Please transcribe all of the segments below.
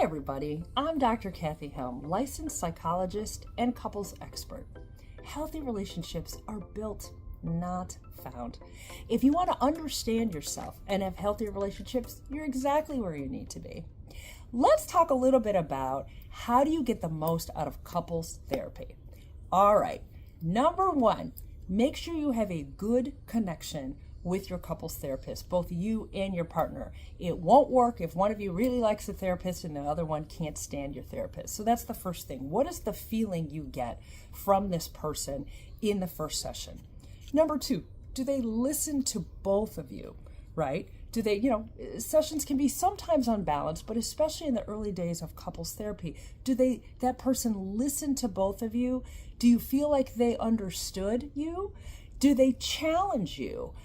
everybody, I'm Dr. Kathy Helm, licensed psychologist and couples expert. Healthy relationships are built, not found. If you want to understand yourself and have healthy relationships, you're exactly where you need to be. Let's talk a little bit about how do you get the most out of couples therapy. All right, number one, make sure you have a good connection with your couples therapist, both you and your partner. It won't work if one of you really likes the therapist and the other one can't stand your therapist. So that's the first thing. What is the feeling you get from this person in the first session? Number two, do they listen to both of you, right? Do they, sessions can be sometimes unbalanced, but especially in the early days of couples therapy, that person listen to both of you? Do you feel like they understood you? Do they challenge you?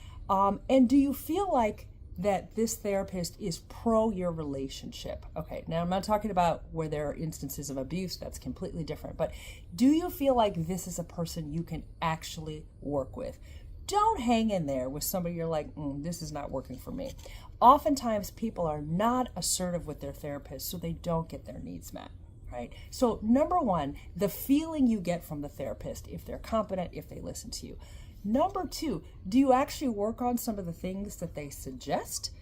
And do you feel like that this therapist is pro your relationship? Okay, now I'm not talking about where there are instances of abuse, that's completely different, but do you feel like this is a person you can actually work with? Don't hang in there with somebody you're like, this is not working for me. Oftentimes people are not assertive with their therapist, so they don't get their needs met. Right? So number one, the feeling you get from the therapist, if they're competent, if they listen to you. Number two, do you actually work on some of the things that they suggest?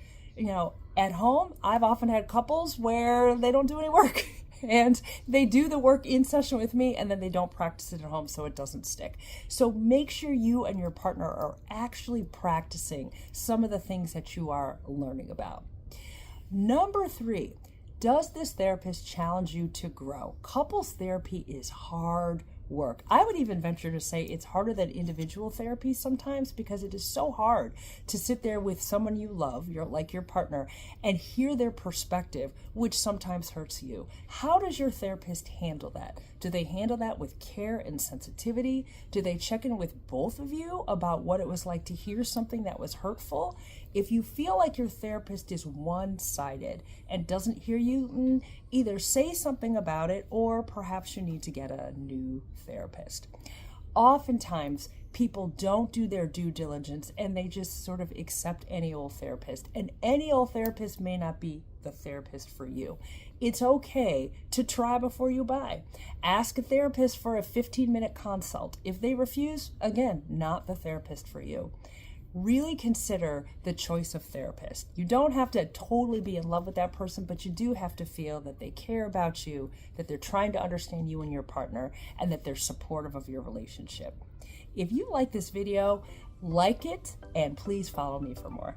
At home, I've often had couples where they don't do any work and they do the work in session with me and then they don't practice it at home so it doesn't stick. So make sure you and your partner are actually practicing some of the things that you are learning about. Number three, does this therapist challenge you to grow? Couples therapy is hard work. I would even venture to say it's harder than individual therapy sometimes because it is so hard to sit there with someone you love, like your partner, and hear their perspective, which sometimes hurts you. How does your therapist handle that? Do they handle that with care and sensitivity? Do they check in with both of you about what it was like to hear something that was hurtful? If you feel like your therapist is one-sided and doesn't hear you, either say something about it or perhaps you need to get a new therapist. Oftentimes, people don't do their due diligence and they just sort of accept any old therapist. And any old therapist may not be the therapist for you. It's okay to try before you buy. Ask a therapist for a 15-minute consult. If they refuse, again, not the therapist for you. Really consider the choice of therapist. You don't have to totally be in love with that person, but you do have to feel that they care about you, that they're trying to understand you and your partner, and that they're supportive of your relationship. If you like this video, like it, and please follow me for more.